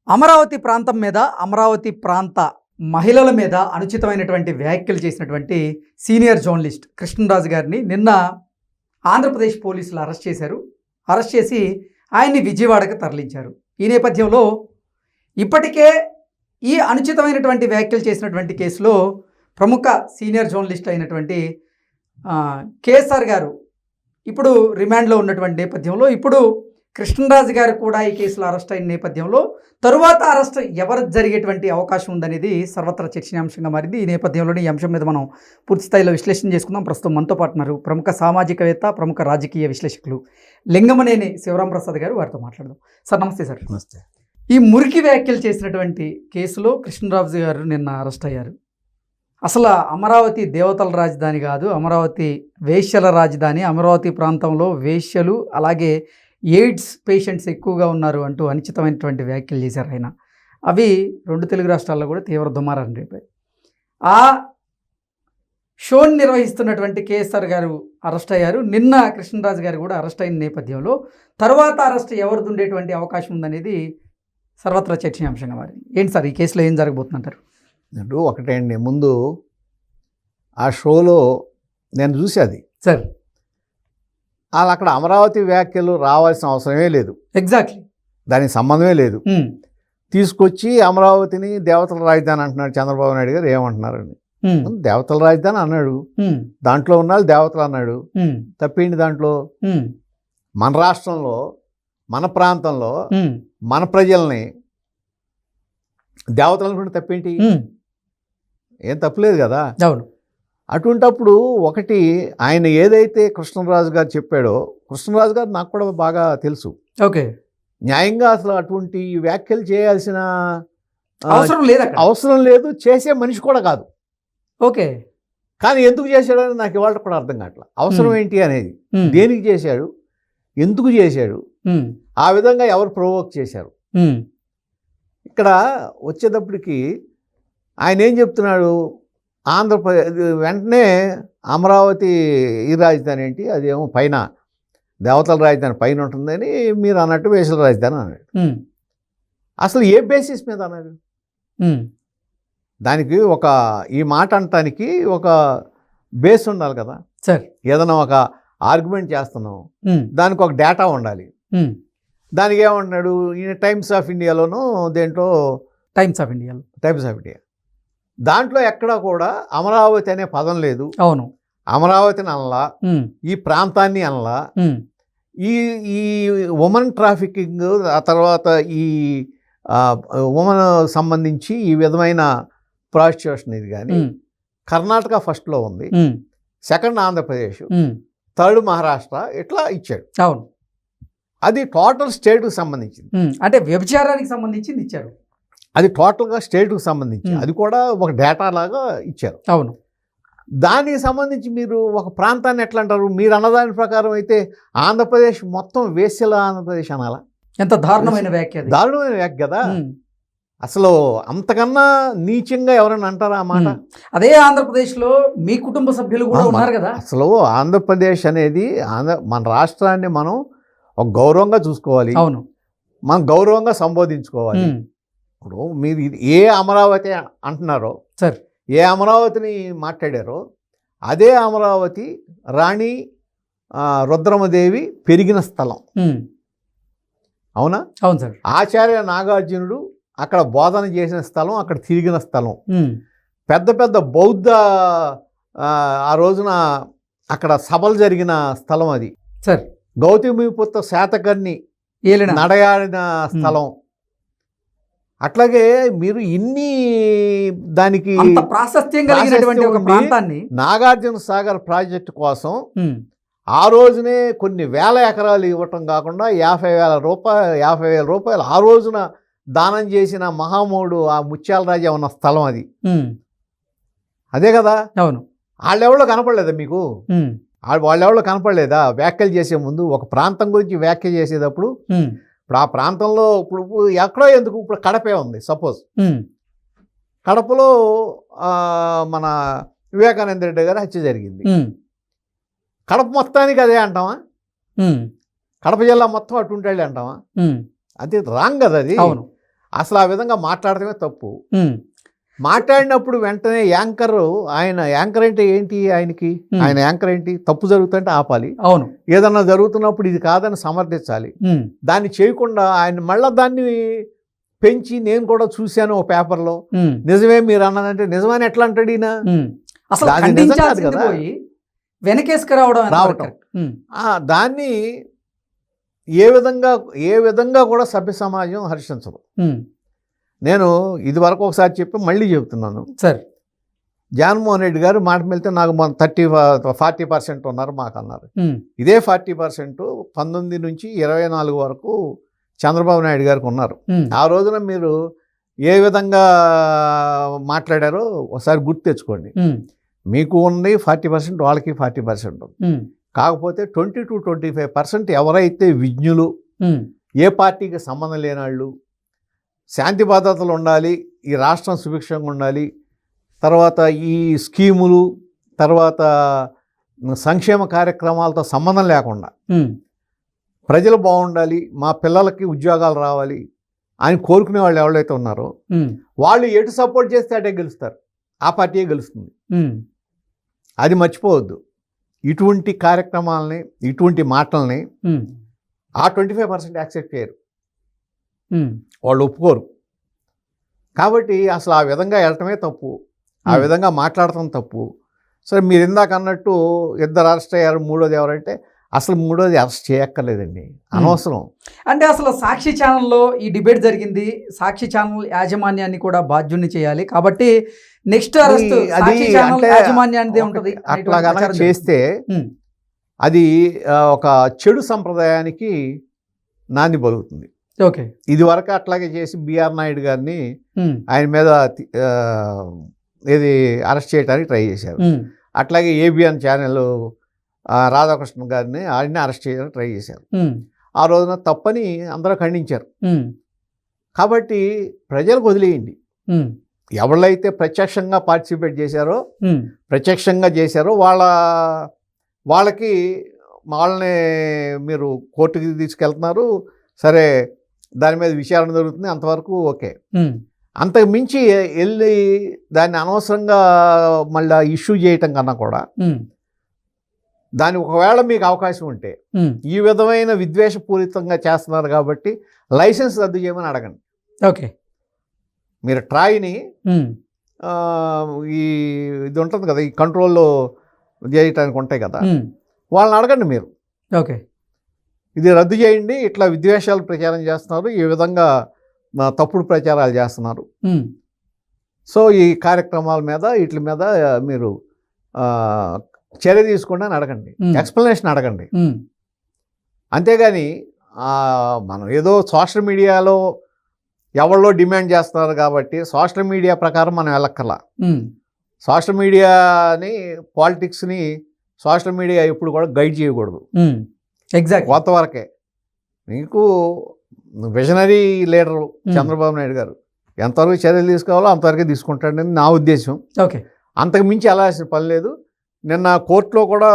అమరావతి ప్రాంతం మీద అమరావతి ప్రాంత మహిళల మీద అనుచితమైనటువంటి వ్యాఖ్యలు చేసినటువంటి సీనియర్ జర్నలిస్ట్ కృష్ణరాజు గారిని నిన్న ఆంధ్రప్రదేశ్ పోలీసులు అరెస్ట్ చేశారు. అరెస్ట్ చేసి ఆయన్ని విజయవాడకు తరలించారు. ఈ నేపథ్యంలో ఇప్పటికే ఈ అనుచితమైనటువంటి వ్యాఖ్యలు చేసినటువంటి కేసులో ప్రముఖ సీనియర్ జర్నలిస్ట్ అయినటువంటి కేఎస్ఆర్ గారు ఇప్పుడు రిమాండ్లో ఉన్నటువంటి నేపథ్యంలో ఇప్పుడు కృష్ణరాజు గారు కూడా ఈ కేసులో అరెస్ట్ అయిన నేపథ్యంలో తరువాత అరెస్ట్ ఎవరు జరిగేటువంటి అవకాశం ఉందనేది సర్వత్రా చర్చనీయాంశంగా మారింది. ఈ నేపథ్యంలోనే ఈ అంశం మీద మనం పూర్తి స్థాయిలో విశ్లేషణ చేసుకుందాం. ప్రస్తుతం మనతో పాటు ఉన్నారు ప్రముఖ సామాజికవేత్త, ప్రముఖ రాజకీయ విశ్లేషకులు లింగమనేని శివరాం ప్రసాద్ గారు. వారితో మాట్లాడదాం. సార్ నమస్తే. సార్ నమస్తే. ఈ మురికి వ్యాఖ్యలు చేసినటువంటి కేసులో కృష్ణరాజు గారు నిన్న అరెస్ట్ అయ్యారు. అసలు అమరావతి దేవతల రాజధాని కాదు, అమరావతి వేశ్యల రాజధాని. అమరావతి ప్రాంతంలో వేశ్యలు అలాగే ఎయిడ్స్ పేషెంట్స్ ఎక్కువగా ఉన్నారు అంటూ అనుచితమైనటువంటి వ్యాఖ్యలు చేశారు ఆయన. అవి రెండు తెలుగు రాష్ట్రాల్లో కూడా తీవ్ర దుమారాన్ని రేపాయి. ఆ షోని నిర్వహిస్తున్నటువంటి కేఎస్ఆర్ గారు అరెస్ట్ అయ్యారు. నిన్న కృష్ణరాజు గారు కూడా అరెస్ట్ అయిన నేపథ్యంలో తర్వాత అరెస్ట్ ఎవరిది ఉండేటువంటి అవకాశం ఉందనేది సర్వత్రా చర్చనీయాంశంగా మారింది. ఏంటి సార్ ఈ కేసులో ఏం జరగబోతుందంటారు? అంటే ఒకటే అండి, ముందు ఆ షోలో నేను చూసేది సార్, వాళ్ళు అక్కడ అమరావతి వ్యాఖ్యలు రావాల్సిన అవసరమే లేదు. ఎగ్జాక్ట్లీ దానికి సంబంధమే లేదు. తీసుకొచ్చి అమరావతిని దేవతల రాజధాని అంటున్నాడు చంద్రబాబు నాయుడు గారు. ఏమంటున్నారండి? దేవతల రాజధాని అన్నాడు, దాంట్లో ఉన్న దేవతలు అన్నాడు. తప్పేంటి దాంట్లో? మన రాష్ట్రంలో, మన ప్రాంతంలో, మన ప్రజల్ని దేవతలు అనుకుంటే తప్పేంటి? ఏం తప్పులేదు కదా. అవును. అటువంటప్పుడు ఒకటి ఆయన ఏదైతే కృష్ణరాజు గారు చెప్పాడో, కృష్ణరాజు గారు నాకు కూడా బాగా తెలుసు. ఓకే. న్యాయంగా అసలు అటువంటి వ్యాఖ్యలు చేయాల్సిన అవసరం లేదు, చేసే మనిషి కూడా కాదు. ఓకే. కానీ ఎందుకు చేశాడని నాకు ఇవాళ కూడా అర్థం కావట్లా. అవసరం ఏంటి అనేది, దేనికి చేశాడు, ఎందుకు చేశాడు, ఆ విధంగా ఎవరు ప్రొవోక్ చేశారు. ఇక్కడ వచ్చేటప్పటికి ఆయన ఏం చెప్తున్నాడు, ఆంధ్రప్రదేశ్ వెంటనే అమరావతి ఈ రాజధాని ఏంటి, అదేమో పైన దేవతల రాజధాని పైన ఉంటుందని మీరు అన్నట్టు వేసుల రాజధాని అన్నాడు. అసలు ఏ బేసిస్ మీద అన్నాడు? దానికి ఒక ఈ మాట అనటానికి ఒక బేస్ ఉండాలి కదా సార్. ఏదైనా ఒక ఆర్గ్యుమెంట్ చేస్తున్నాం, దానికి ఒక డేటా ఉండాలి. దానికి ఏమంటున్నాడు, ఈయన టైమ్స్ ఆఫ్ ఇండియాలోనూ దేంట్లో టైమ్స్ ఆఫ్ ఇండియా దాంట్లో ఎక్కడా కూడా అమరావతి అనే పదం లేదు. అవును. అమరావతిని అనలా, ఈ ప్రాంతాన్ని అనలా. ఈ ఈ ఉమెన్ ట్రాఫికింగ్, ఆ తర్వాత ఈ ఉమెన్ సంబంధించి ఈ విధమైన ప్రాస్టిట్యూషన్ ఇది కానీ కర్ణాటక ఫస్ట్లో ఉంది, సెకండ్ ఆంధ్రప్రదేశ్, థర్డ్ మహారాష్ట్ర, ఇట్లా ఇచ్చాడు. అవును. అది టోటల్ స్టేట్కి సంబంధించింది. అంటే వ్యభిచారానికి సంబంధించింది ఇచ్చారు. అది టోటల్గా స్టేట్కి సంబంధించి, అది కూడా ఒక డేటా లాగా ఇచ్చారు. అవును. దానికి సంబంధించి మీరు ఒక ప్రాంతాన్ని ఎట్లా అంటారు? మీరు అన్నదాని ప్రకారం అయితే ఆంధ్రప్రదేశ్ మొత్తం వేశ్యల ఆంధ్రప్రదేశ్ అనాలా? ఎంత దారుణమైన వ్యాఖ్య! దారుణమైన వ్యాఖ్య కదా. అసలు అంతకన్నా నీచంగా ఎవరైనా అంటారా ఆ మాట? అదే ఆంధ్రప్రదేశ్లో మీ కుటుంబ సభ్యులు కూడా ఉన్నారు కదా. అసలు ఆంధ్రప్రదేశ్ అనేది మన రాష్ట్రాన్ని మనం ఒక గౌరవంగా చూసుకోవాలి. అవును. మనం గౌరవంగా సంబోధించుకోవాలి. ఇప్పుడు మీరు ఏ అమరావతి అంటున్నారో, సార్, ఏ అమరావతిని మాట్లాడారో అదే అమరావతి రాణి రుద్రమదేవి పెరిగిన స్థలం. అవునా? అవును సార్. ఆచార్య నాగార్జునుడు అక్కడ బోధన చేసిన స్థలం, అక్కడ తిరిగిన స్థలం. పెద్ద పెద్ద బౌద్ధ ఆ రోజున అక్కడ సభలు జరిగిన స్థలం అది. సార్, గౌతమిపుత్ర శాతకర్ణి నడయాడిన స్థలం. అట్లాగే మీరు ఇన్ని దానికి ప్రాశస్త్యం కలిగినటువంటి ఒక ప్రాంతాన్ని, నాగార్జున సాగర్ ప్రాజెక్టు కోసం ఆ రోజునే కొన్ని వేల ఎకరాలు ఇవ్వటం కాకుండా 50,000 రూపాయలు ఆ రోజున దానం చేసిన మహామూడు ఆ ముత్యాలరాజు ఉన్న స్థలం అది. అదే కదా. అవును. వాళ్ళెవరో కనపడలేదా మీకు? వాళ్ళెవరో కనపడలేదా? వ్యాఖ్యలు చేసే ముందు ఒక ప్రాంతం గురించి వ్యాఖ్య చేసేటప్పుడు, ఇప్పుడు ఆ ప్రాంతంలో ఇప్పుడు ఎక్కడో ఎందుకు, ఇప్పుడు కడపే ఉంది సపోజ్, కడపలో మన వివేకానంద రెడ్డి గారు హత్య జరిగింది. కడప మొత్తానికి అదే అంటామా? కడప జిల్లా మొత్తం అటుంటాడు అంటామా? అది రాంగ్ కదా అది. అవును. అసలు ఆ విధంగా మాట్లాడటమే తప్పు. మాట్లాడినప్పుడు వెంటనే యాంకర్ అంటే ఏంటి ఆయనకి, ఆయన యాంకర్ ఏంటి, తప్పు జరుగుతుంటే ఆపాలి. అవును. ఏదన్నా జరుగుతున్నప్పుడు ఇది కాదని సమర్థించాలి. దాన్ని చేయకుండా ఆయన మళ్ళా దాన్ని పెంచి నేను కూడా చూశాను ఓ పేపర్లో, నిజమే మీరు అన్నదంటే నిజమని ఎట్లా అంటాడు ఈయన? అసలు అది నిజం కాదు ఖండించాల్సింది కదా. పోయి వెనకేసుకు రావడం. దాన్ని ఏ విధంగా కూడా సభ్య సమాజం హర్షించదు. నేను ఇది వరకు ఒకసారి చెప్పి మళ్ళీ చెబుతున్నాను. సార్, జగన్మోహన్ రెడ్డి గారు మాట వెళ్తే నాకు 40% ఉన్నారు మాకు అన్నారు. ఇదే 40% 19 నుంచి 24 వరకు చంద్రబాబు నాయుడు గారికి ఉన్నారు. ఆ రోజున మీరు ఏ విధంగా మాట్లాడారో ఒకసారి గుర్తు తెచ్చుకోండి. మీకు ఉంది 40%, వాళ్ళకి 40% ఉంది. కాకపోతే 20 to 25% ఎవరైతే విజ్ఞులు, ఏ పార్టీకి సంబంధం లేని వాళ్ళు, శాంతి భద్రతలు ఉండాలి, ఈ రాష్ట్రం సుభిక్షంగా ఉండాలి, తర్వాత ఈ స్కీములు, తర్వాత సంక్షేమ కార్యక్రమాలతో సంబంధం లేకుండా ప్రజలు బాగుండాలి, మా పిల్లలకి ఉద్యోగాలు రావాలి అని కోరుకునే వాళ్ళు ఎవరైతే ఉన్నారో వాళ్ళు ఎటు సపోర్ట్ చేస్తే అటే గెలుస్తారు, ఆ పార్టీయే గెలుస్తుంది. అది మర్చిపోవద్దు. ఇటువంటి కార్యక్రమాలని, ఇటువంటి మాటల్ని ఆ 25% యాక్సెప్ట్ చేయరు, వాళ్ళు ఒప్పుకోరు. కాబట్టి అసలు ఆ విధంగా వెళ్ళటమే తప్పు, ఆ విధంగా మాట్లాడటం తప్పు. సరే, మీరు ఇందాక అన్నట్టు 2 అరెస్ట్ అయ్యారు, 3వది ఎవరంటే అసలు 3వది అరెస్ట్ చేయక్కర్లేదండి, అనవసరం. అంటే అసలు సాక్షి ఛానల్లో ఈ డిబేట్ జరిగింది, సాక్షి ఛానల్ యాజమాన్యాన్ని కూడా బాధ్యుని చేయాలి, కాబట్టి నెక్స్ట్ అరెస్ట్ సాక్షి ఛానల్ యాజమాన్యానిదే ఉంటుంది. అట్లా కనుక చేస్తే అది ఒక చెడు సంప్రదాయానికి నాంది పలుకుతుంది. ఓకే, ఇది వరకు అట్లాగే చేసి బిఆర్ నాయుడు గారిని ఆయన మీద అరెస్ట్ చేయడానికి ట్రై చేశారు. అట్లాగే ఏబిఎన్ ఛానల్ రాధాకృష్ణ గారిని ఆయన్ని అరెస్ట్ చేయడానికి ట్రై చేశారు. ఆ రోజున తప్పని అందరూ ఖండించారు. కాబట్టి ప్రజలకు వదిలేయండి. ఎవళ్ళైతే ప్రత్యక్షంగా పార్టిసిపేట్ చేశారో, ప్రత్యక్షంగా చేశారో వాళ్ళకి వాళ్ళని మీరు కోర్టుకి తీసుకెళ్తున్నారు, సరే దాని మీద విచారణ జరుగుతుంది, అంతవరకు ఓకే. అంతకు మించి వెళ్ళి దాన్ని అనవసరంగా మళ్ళీ ఇష్యూ చేయటం కన్నా కూడా దాని ఒకవేళ మీకు అవకాశం ఉంటే, ఈ విధమైన విద్వేషపూరితంగా చేస్తున్నారు కాబట్టి లైసెన్స్ రద్దు చేయమని అడగండి. ఓకే, మీరు ట్రాయ్ని ఇది ఉంటుంది కదా, ఈ కంట్రోల్లో చేయటానికి ఉంటాయి కదా, వాళ్ళని అడగండి మీరు. ఓకే, ఇది రద్దు చేయండి, ఇట్లా విద్వేషాలు ప్రచారం చేస్తున్నారు, ఈ విధంగా తప్పుడు ప్రచారాలు చేస్తున్నారు, సో ఈ కార్యక్రమాల మీద వీటి మీద మీరు చర్య తీసుకోండి అని అడగండి, ఎక్స్ప్లెనేషన్ అడగండి. అంతేగాని మనం ఏదో సోషల్ మీడియాలో ఎవరిలో డిమాండ్ చేస్తున్నారు కాబట్టి సోషల్ మీడియా ప్రకారం మనం వెళ్ళక్కర్లా. సోషల్ మీడియాని, పాలిటిక్స్ని సోషల్ మీడియా ఎప్పుడు కూడా గైడ్ చేయకూడదు. ఎగ్జాక్ట్, కొంతవరకే. మీకు విజనరీ లీడరు చంద్రబాబు నాయుడు గారు ఎంతవరకు చర్యలు తీసుకోవాలో అంతవరకే తీసుకుంటాడని నా ఉద్దేశం. ఓకే, అంతకు మించి వెళ్ళాల్సిన పని లేదు. నిన్న కోర్టులో కూడా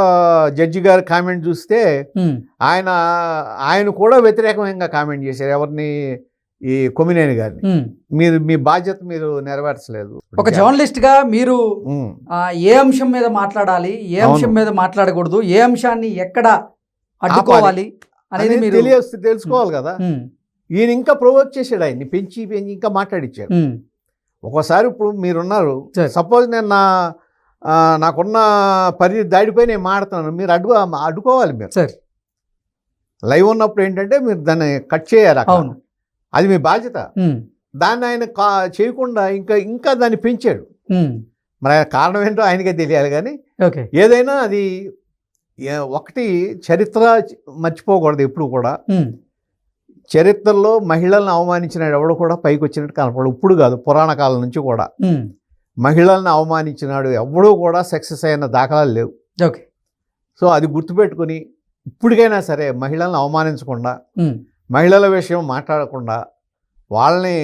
జడ్జి గారు కామెంట్ చూస్తే ఆయన కూడా వ్యతిరేకంగా కామెంట్ చేశారు. ఎవరిని? ఈ కొమ్మినేని గారిని. మీ బాధ్యత మీరు నెరవేర్చలేదు. ఒక జర్నలిస్ట్ గా మీరు ఏ అంశం మీద మాట్లాడాలి, ఏ అంశం మీద మాట్లాడకూడదు, ఏ అంశాన్ని ఎక్కడ అడ్డుకోవాలి అనేది మీరు తెలుసుకోవాలి కదా. ఈయన ఇంకా ప్రొవోక్ చేశాడు, ఆయన్ని పెంచి ఇంకా మాట్లాడిచ్చాడు. ఒక్కోసారి ఇప్పుడు మీరున్నారు, సపోజ్ నేను నాకున్న పరిధి దాడిపోయి నేను మాడుతున్నాను, మీరు అడ్డుకోవాలి. మీరు లైవ్ ఉన్నప్పుడు ఏంటంటే మీరు దాన్ని కట్ చేయాలి, అది మీ బాధ్యత. దాన్ని ఆయన చేయకుండా ఇంకా దాన్ని పెంచాడు. మరి కారణం ఏంటో ఆయనకే తెలియాలి. కానీ ఏదైనా అది ఒకటి చరిత్ర మర్చిపోకూడదు ఎప్పుడు కూడా. చరిత్రలో మహిళలను అవమానించిన ఎవడు కూడా పైకి వచ్చినట్టు కనపడదు. ఇప్పుడు కాదు, పురాణ కాలం నుంచి కూడా మహిళలను అవమానించినాడు ఎవడూ కూడా సక్సెస్ అయిన దాఖలాలు లేవు. సో అది గుర్తుపెట్టుకుని ఇప్పటికైనా సరే మహిళలను అవమానించకుండా, మహిళల విషయం మాట్లాడకుండా వాళ్ళని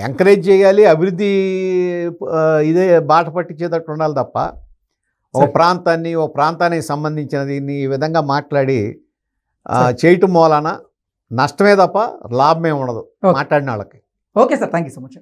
ఎంకరేజ్ చేయాలి, అభివృద్ధి ఇదే బాట పట్టించేటట్టు ఉండాలి తప్ప ఒక ప్రాంతానికి సంబంధించినది ఈ విధంగా మాట్లాడి చేయటం మూలాన నష్టమే తప్ప లాభమే ఉండదు మాట్లాడిన వాళ్ళకి. Okay sir, thank you so much.